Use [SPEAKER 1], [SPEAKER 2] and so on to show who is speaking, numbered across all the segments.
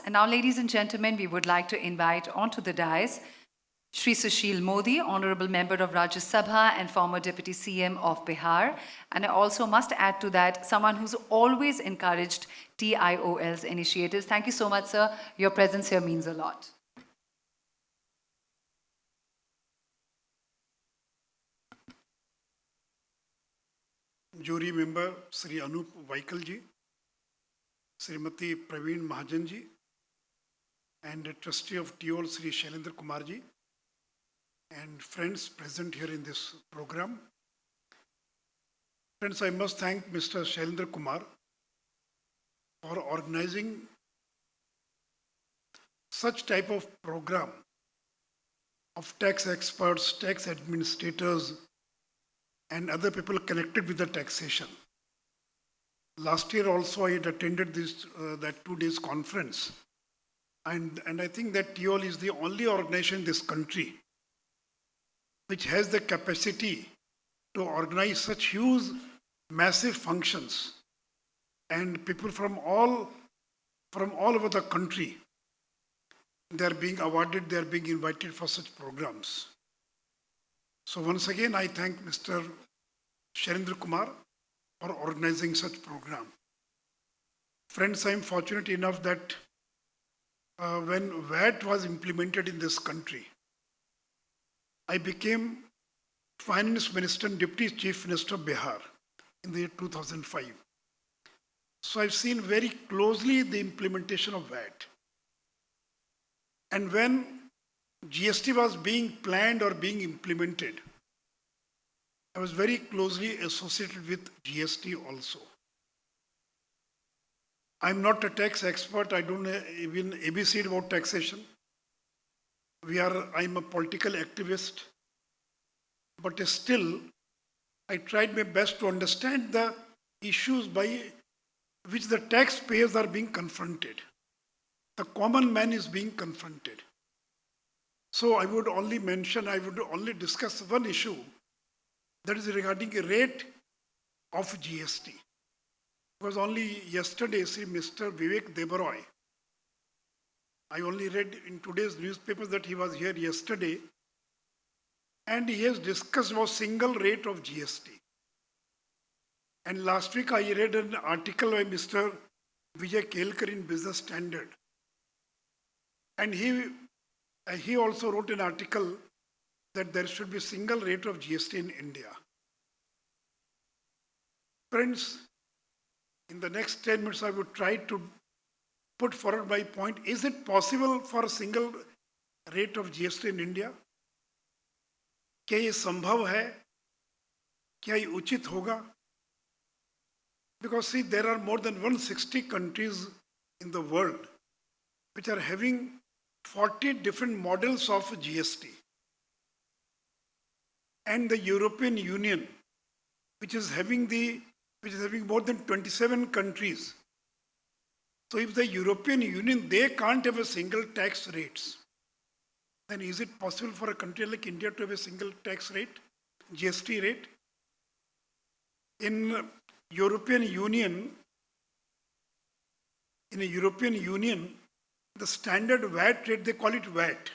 [SPEAKER 1] And now, ladies and gentlemen, we would like to invite onto the dais Shri Sushil Modi, Honorable Member of Rajya Sabha and former Deputy CM of Bihar. And I also must add to that, someone who's always encouraged TIOL's initiatives. Thank you so much, sir. Your presence here means a lot.
[SPEAKER 2] Jury member Sri Anup Vaikal ji, Srimati Praveen Mahajan ji, and trustee of TIOL Sri Shailendra Kumar ji, and friends present here in this program. Friends, I must thank Mr. Shailendra Kumar for organizing such type of program of tax experts, tax administrators, and other people connected with the taxation. Last year also I had attended this that 2 days conference, and I think that TIOL is the only organization in this country which has the capacity to organize such huge, massive functions, and people from all over the country, they are being awarded, they are being invited for such programs. So once again, I thank Mr. Shailendra Kumar for organizing such program. Friends, I am fortunate enough that when VAT was implemented in this country, I became Finance Minister and Deputy Chief Minister of Bihar in the year 2005. So I've seen very closely the implementation of VAT. And when GST was being planned or being implemented, I was very closely associated with GST also. I'm not a tax expert. I don't even ABC about taxation. I'm a political activist, but still, I tried my best to understand the issues by which the taxpayers are being confronted. The common man is being confronted. So I would only discuss one issue, that is regarding a rate of GST. Because only yesterday, see Mr. Vivek Debaroy, I only read in today's newspapers that he was here yesterday, and he has discussed about single rate of GST. And last week I read an article by Mr. Vijay Kelkar in Business Standard. And he also wrote an article that there should be single rate of GST in India. Friends, in the next 10 minutes, I would try to put forward my point. Is it possible for a single rate of GST in India? क्या ये संभव है? क्या ये उचित होगा? Because see, there are more than 160 countries in the world which are having 40 different models of GST. And the European Union, which is having more than 27 countries. So if the European Union, they can't have a single tax rates, then is it possible for a country like India to have a single tax rate, GST rate? In a European Union, the standard VAT rate, they call it VAT.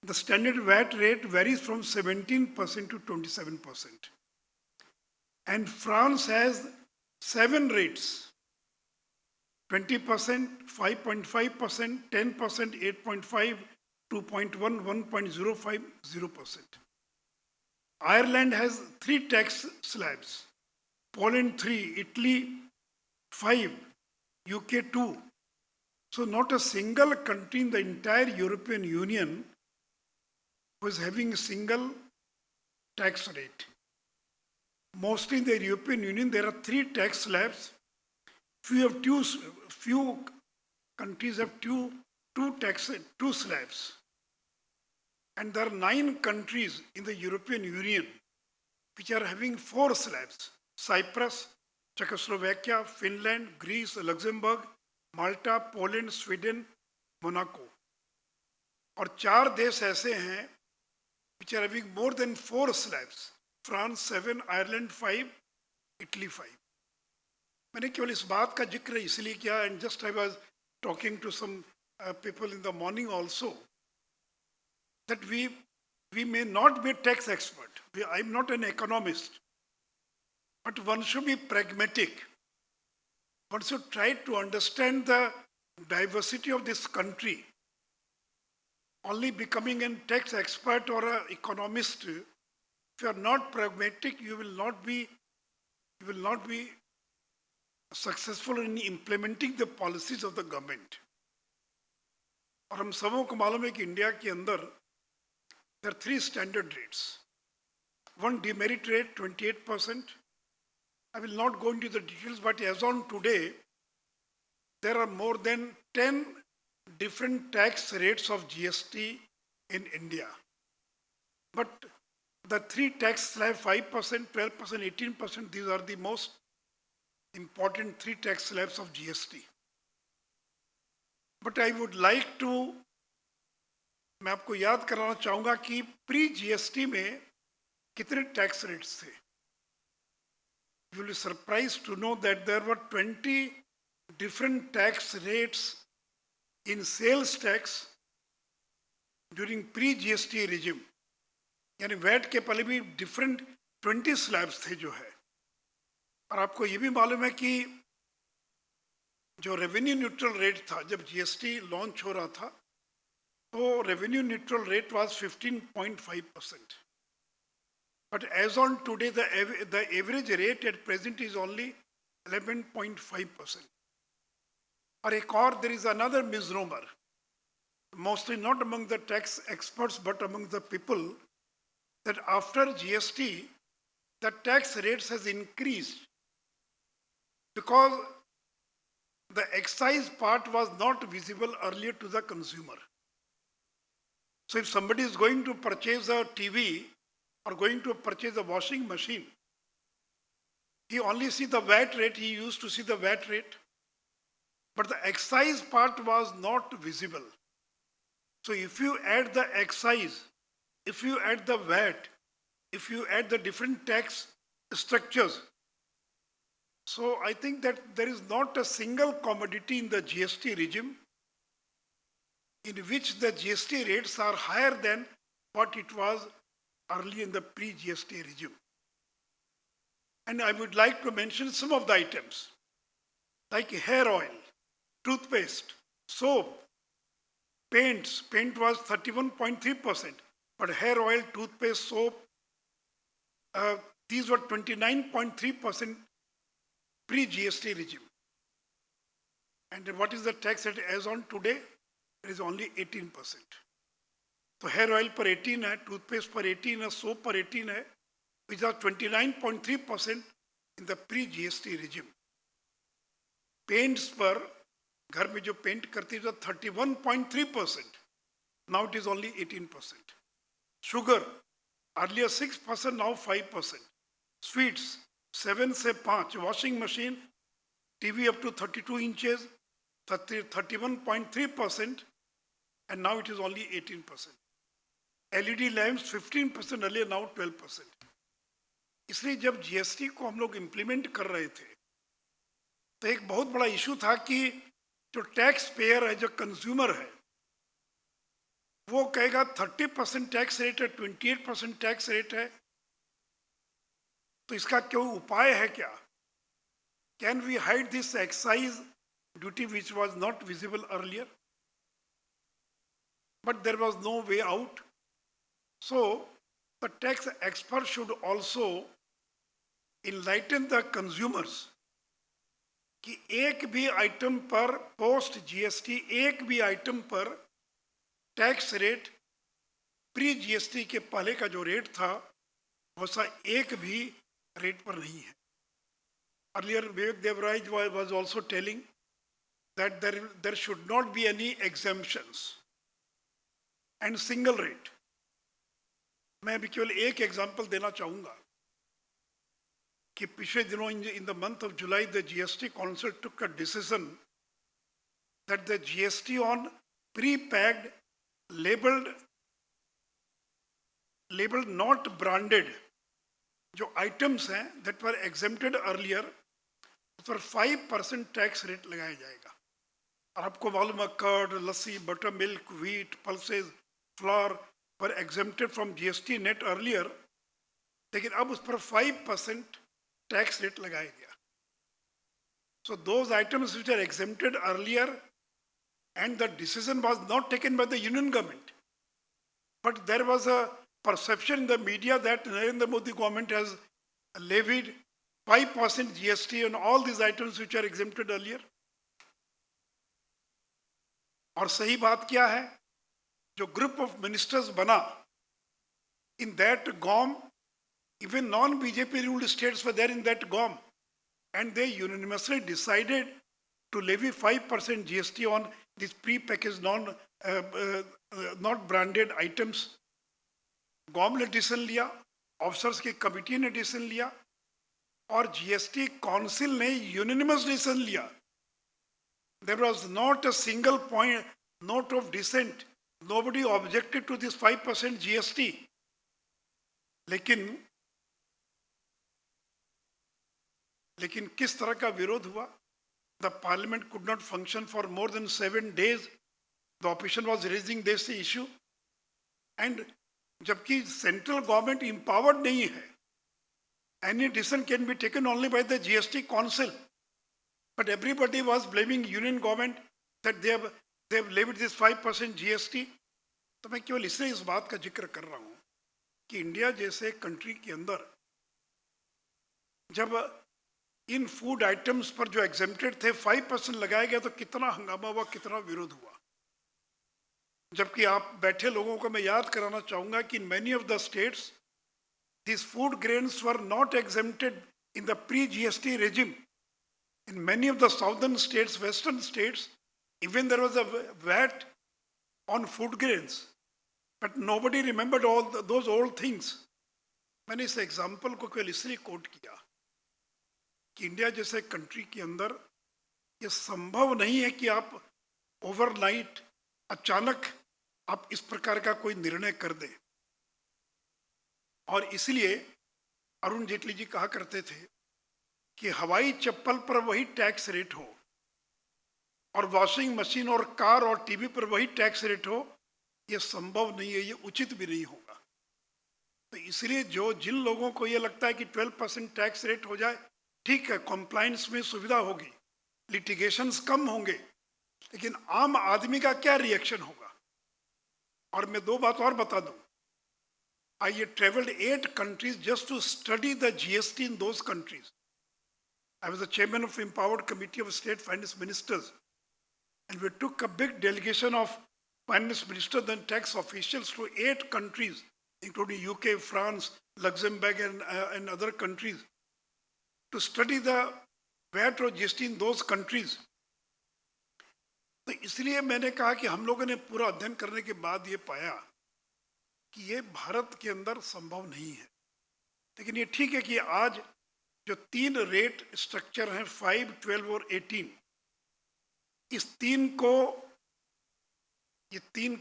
[SPEAKER 2] The standard VAT rate varies from 17% to 27%. And France has 7 rates: 20%, 5.5%, 10%, 8.5%, 2.1%, 1.05%, 0%. Ireland has 3 tax slabs: Poland 3, Italy 5, UK 2. So not a single country in the entire European Union was having a single tax rate. Mostly in the European Union, there are 3 tax slabs. Few countries have two slabs. And there are 9 countries in the European Union which are having 4 slabs: Cyprus, Czechoslovakia, Finland, Greece, Luxembourg, Malta, Poland, Sweden, Monaco. और 4 देश ऐसे हैं which are having more than 4 slabs: France 7, Ireland 5, Italy 5. मैंने केवल इस बात का जिक्र इसलिए किया, and just I was talking to some people in the morning also, that we may not be a tax expert. I'm not an economist, but one should be pragmatic. One should try to understand the diversity of this country. Only becoming a tax expert or an economist, if you are not pragmatic, you will not be successful in implementing the policies of the government. और हम सबों को मालूम है कि India के अंदर there are three standard rates. One demerit rate, 28%. I will not go into the details, but as on today, there are more than 10 different tax rates of GST in India. But the three tax slabs, 5%, 12%, 18%, these are the most important three tax slabs of GST. But I would like to, मैं आपको याद कराना चाहूँगा कि pre GST में कितने tax rates थे. You will be surprised to know that there were 20 different tax rates in sales tax during pre-GST regime. यानी वैट के पहले भी डिफरेंट 20 स्लैब्स थे जो है. और आपको ये भी मालूम है कि जो रेवेन्यू न्यूट्रल रेट था जब जीएसटी लॉन्च हो रहा था, तो revenue neutral rate was 15.5%. But as on today, the average rate at present is only 11.5%. और एक और, there is another misnomer, mostly not among the tax experts but among the people, that after GST, the tax rates has increased because the excise part was not visible earlier to the consumer. So if somebody is going to purchase a TV or going to purchase a washing machine, he only see the VAT rate, he used to see the VAT rate, but the excise part was not visible. So if you add the excise, if you add the VAT, if you add the different tax structures, so I think that there is not a single commodity in the GST regime in which the GST rates are higher than what it was early in the pre-GST regime. And I would like to mention some of the items like hair oil, toothpaste, soap, paints. Paint was 31.3%, but hair oil, toothpaste, soap, these were 29.3% pre-GST regime. And what is the tax rate as on today? It is only 18%. So hair oil per 18 hai, toothpaste per 18 hai, soap per 18 hai, which are 29.3% in the pre-GST regime. Paints per, घर में जो paint करती है 31.3%. Now it is only 18%. Sugar, earlier 6%, now 5%. Sweets, 7 से 5. Washing machine, TV up to 32 inches, 31.3%, and now it is only 18%. LED lamps 15% earlier, now 12%. इसलिए जब GST को हम लोग इम्प्लीमेंट कर रहे थे तो एक बहुत बड़ा इशू था कि जो टैक्स पेयर है, जो कंज्यूमर है, वो कहेगा 30% टैक्स रेट है, 28% टैक्स रेट है, तो इसका क्यों उपाय है क्या? Can we hide this excise duty which was not visible earlier? But there was no way out. So the tax expert should also enlighten the consumers कि एक भी आइटम पर पोस्ट जीएसटी, एक भी आइटम पर टैक्स रेट प्री जीएसटी के पहले का जो रेट था वैसा एक भी रेट पर नहीं है. Earlier, Vivek Devaraj was also telling that there should not be any exemptions and single rate. मैं अभी केवल एक एग्जाम्पल देना चाहूँगा कि पिछले दिनों in the month of July, the GST Council took a decision that the GST on pre-packed, labeled not branded जो items हैं that were exempted earlier, उस पर 5% टैक्स रेट लगाया जाएगा. और आपको मालूम है curd, lassi, butter milk, wheat, pulses, flour were exempted from GST net earlier, लेकिन अब उस पर 5% टैक्स रेट लगाया गया. So those items which are exempted earlier, and the decision was not taken by the union government, but there was a perception in the media that Narendra Modi government has levied 5% GST on all these items which are exempted earlier. और सही बात क्या है, जो group of ministers बना, in that GOM, even non-BJP ruled states were there in that GOM, and they unanimously decided to levy 5% GST on these pre-packaged not branded items. GOM ने decision लिया, officers की committee ने decision लिया, और GST council ने यूनिनिमस decision लिया. There was not a single point, note of dissent. Nobody objected to this 5% GST. लेकिन किस तरह का विरोध हुआ? The parliament could not function for more than 7 days. The opposition was raising this issue, and जबकि central government empowered नहीं है, any decision can be taken only by the GST council, but everybody was blaming union government that they have levied this 5% GST. तो मैं केवल इसलिए इस बात का जिक्र कर रहा हूँ कि इंडिया जैसे कंट्री के अंदर जब इन फूड आइटम्स पर जो एग्जेम्प्टेड थे 5% लगाया गया तो कितना हंगामा हुआ, कितना विरोध हुआ. जबकि आप बैठे लोगों को मैं याद कराना चाहूंगा कि in many of the states these food grains were not exempted in the pre-GST regime. In many of the southern states, western states, even there was a VAT on food grains, but nobody remembered all those old things. मैंने इस example को केवल इसलिए coat किया कि India जैसे country के अंदर ये संभव नहीं है कि आप ओवरनाइट अचानक आप इस प्रकार का कोई निर्णय कर दें. और इसलिए अरुण जेटली जी कहा करते थे कि हवाई चप्पल पर वही टैक्स रेट हो और वॉशिंग मशीन और कार और टीवी पर वही टैक्स रेट हो, ये संभव नहीं है, ये उचित भी नहीं होगा. तो इसलिए जिन लोगों को ये लगता है कि 12% टैक्स रेट हो जाए, ठीक है, कॉम्प्लायंस में सुविधा होगी, लिटिगेशंस कम होंगे, लेकिन आम आदमी का क्या रिएक्शन होगा? और मैं 2 बात और बता दूं. I had traveled 8 countries just to study the GST in those countries. I was the chairman of Empowered Committee of State Finance Ministers, and we took a big delegation of finance ministers and tax officials to 8 countries, including UK, France, Luxembourg, and other countries, to study the VAT or GST in those countries. तो इसलिए मैंने कहा कि हम लोगों ने पूरा अध्ययन करने के बाद ये पाया कि ये भारत के अंदर संभव नहीं है. लेकिन ये ठीक है कि आज जो 3 रेट स्ट्रक्चर हैं 5, 12 और 18, इस 3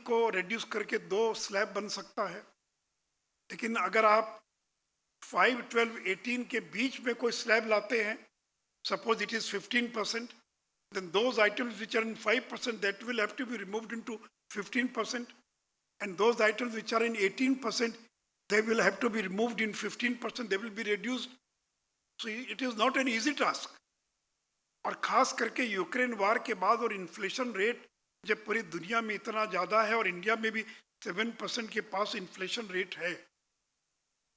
[SPEAKER 2] को रिड्यूस करके 2 स्लैब बन सकता है. लेकिन अगर आप 5, 12, 18 के बीच में कोई स्लैब लाते हैं, suppose it is 15%, then those items which are in 5% that will have to be removed into 15%. And those items which are in 18%, they will have to be removed in 15%, they will be reduced. So it is not an easy task. और खास करके Ukraine वार के बाद और inflation rate जब पूरी दुनिया में इतना ज़्यादा है और इंडिया में भी 7% के पास इन्फ्लेशन रेट है,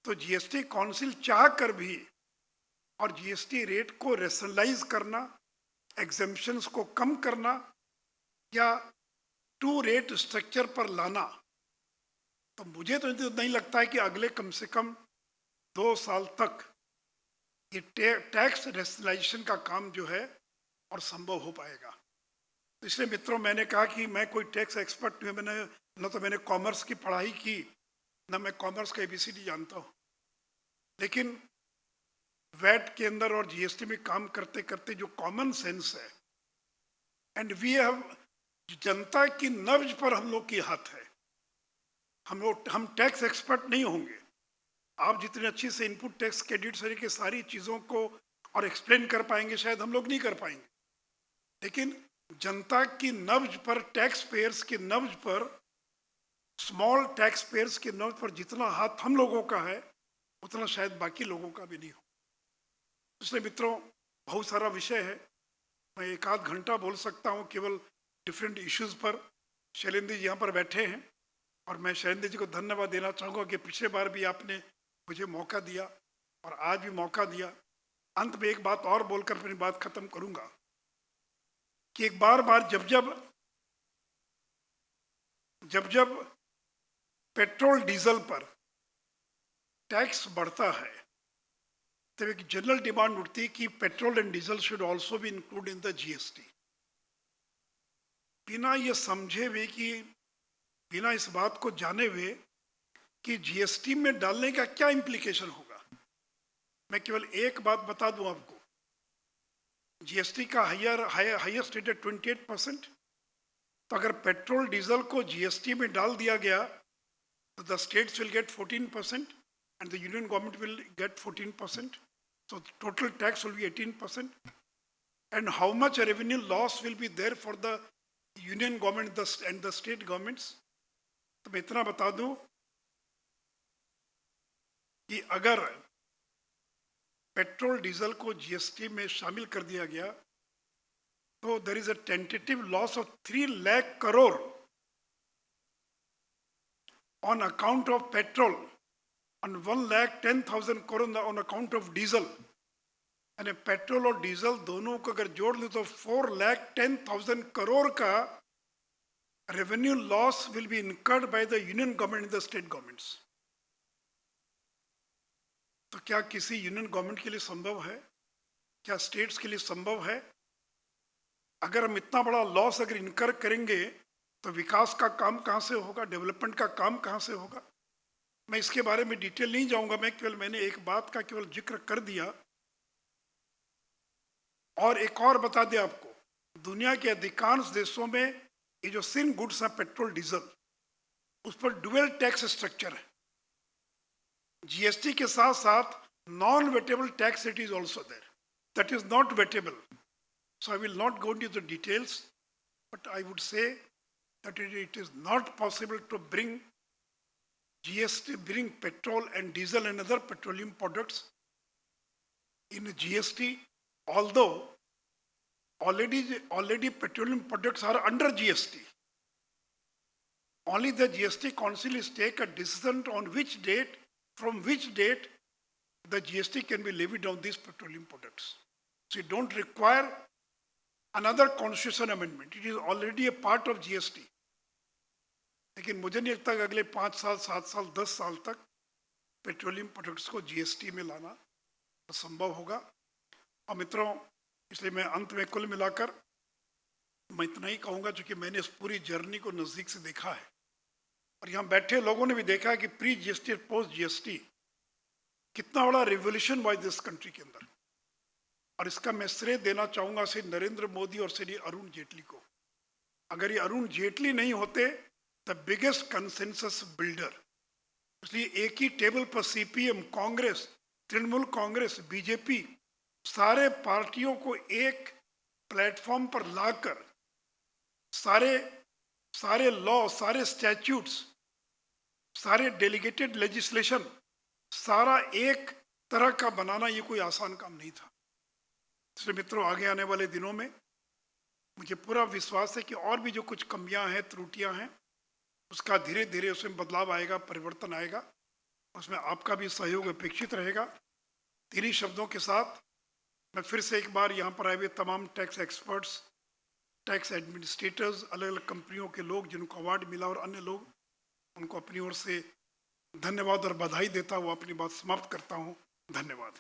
[SPEAKER 2] तो जीएसटी काउंसिल चाह कर भी और जीएसटी रेट को रेशनलाइज करना, एग्जेम्पशंस को कम करना या 2 रेट स्ट्रक्चर पर लाना, तो मुझे तो नहीं लगता है कि अगले कम से कम 2 साल तक ये टैक्स रेशनलाइजेशन का काम जो है और संभव हो पाएगा. तो इसलिए मित्रों, मैंने कहा कि मैं कोई टैक्स एक्सपर्ट नहीं, मैंने न तो मैंने कॉमर्स की पढ़ाई की, न मैं कॉमर्स का ABCD जानता हूँ, लेकिन वैट के अंदर और जीएसटी में काम करते करते जो कॉमन सेंस है, एंड वी हैव, जनता की नब्ज पर हम लोग की हाथ है. हम टैक्स एक्सपर्ट नहीं होंगे. आप जितने अच्छे से इनपुट टैक्स क्रेडिट के सारी चीज़ों को और एक्सप्लेन कर पाएंगे, शायद हम लोग नहीं कर पाएंगे, लेकिन जनता की नब्ज पर, टैक्स पेयर्स की नब्ज पर, स्मॉल टैक्स पेयर्स की नब्ज पर जितना हाथ हम लोगों का है उतना शायद बाकी लोगों का भी नहीं हो। इसलिए मित्रों, बहुत सारा विषय है, मैं एक आध घंटा बोल सकता हूँ केवल डिफरेंट इश्यूज पर। शैलेंद्र जी यहाँ पर बैठे हैं और मैं शैलेंद्र जी को धन्यवाद देना चाहूँगा कि पिछले बार भी आपने मुझे मौका दिया और आज भी मौका दिया। अंत में एक बात और बोलकर अपनी बात खत्म करूंगा कि एक बार बार जब जब पेट्रोल डीजल पर टैक्स बढ़ता है तब एक जनरल डिमांड उठती है कि petrol and diesel should also be include in the GST. बिना ये समझे हुए कि, बिना इस बात को जाने हुए कि जीएसटी में डालने का क्या इंप्लीकेशन होगा, मैं केवल एक बात बता दूं आपको। जीएसटी का हाईएस्ट रेट है 28%। तो अगर पेट्रोल डीजल को जीएसटी में डाल दिया गया तो the states will get 14% and the union government will get 14%. So the total tax will be 18%. And how much revenue loss will be there for the union government and the state governments? तो मैं इतना बता दूं कि अगर petrol diesel को GST में शामिल कर दिया गया तो there is a tentative loss of 3 lakh crore on account of petrol and 1,10,000 crore on account of diesel. यानी पेट्रोल और डीजल दोनों को अगर जोड़ ले तो 4,10,000 करोड़ का revenue loss will be incurred by the union government and the state governments. तो क्या किसी यूनियन गवर्नमेंट के लिए संभव है, क्या स्टेट्स के लिए संभव है? अगर हम इतना बड़ा लॉस अगर इनकर करेंगे तो विकास का काम कहाँ से होगा, डेवलपमेंट का काम कहाँ से होगा? मैं इसके बारे में डिटेल नहीं जाऊंगा, मैंने एक बात का केवल जिक्र कर दिया। और एक और बता दें आपको, दुनिया के अधिकांश देशों में ये जो सिन गुड्स है पेट्रोल डीजल, उस पर डुअल टैक्स स्ट्रक्चर है। जीएसटी के साथ साथ non vatable tax rate is also there, that is not vatable. So I will not go into the details, but I would say that it is not possible to bring GST, bring petrol and diesel and other petroleum products in GST, although already petroleum products are under GST. Only the GST Council is take a decision on which date, from which date the GST can be levied on these petroleum products. So you don't require another constitution amendment. It is already a part of GST. लेकिन मुझे नहीं लगता कि अगले 5 साल, 7 साल, 10 साल तक पेट्रोलियम प्रोडक्ट्स को जीएसटी में लाना संभव होगा। और मित्रों, इसलिए मैं अंत में कुल मिलाकर मैं इतना ही कहूँगा, क्योंकि मैंने इस पूरी जर्नी को नज़दीक से देखा है और यहाँ बैठे लोगों ने भी देखा है कि प्री जीएसटी और पोस्ट जीएसटी कितना बड़ा रिवोल्यूशन हुआ दिस कंट्री के अंदर। और इसका मैं श्रेय देना चाहूँगा श्री नरेंद्र मोदी और श्री अरुण जेटली को। अगर ये अरुण जेटली नहीं होते, द बिगेस्ट कंसेंसस बिल्डर, इसलिए एक ही टेबल पर सीपीएम, कांग्रेस, तृणमूल कांग्रेस, बीजेपी, सारे पार्टियों को एक प्लेटफॉर्म पर लाकर सारे लॉ, सारे स्टैट्यूट्स, सारे डेलीगेटेड लेजिस्लेशन, सारा एक तरह का बनाना ये कोई आसान काम नहीं था। इसलिए मित्रों, आगे आने वाले दिनों में मुझे पूरा विश्वास है कि और भी जो कुछ कमियां हैं, त्रुटियां हैं, उसका धीरे धीरे उसमें बदलाव आएगा, परिवर्तन आएगा। उसमें आपका भी सहयोग अपेक्षित रहेगा। इन्हीं शब्दों के साथ मैं फिर से एक बार यहाँ पर आए हुए तमाम टैक्स एक्सपर्ट्स, टैक्स एडमिनिस्ट्रेटर्स, अलग अलग कंपनियों के लोग जिनको अवार्ड मिला और अन्य लोग, उनको अपनी ओर से धन्यवाद और बधाई देता हुआ अपनी बात समाप्त करता हूँ। धन्यवाद।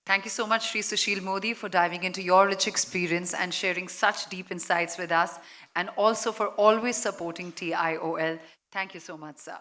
[SPEAKER 1] Thank you so much, Shri Sushil Modi, for diving into your rich experience and sharing such deep insights with us, and also for always supporting TIOL. Thank you so much, sir.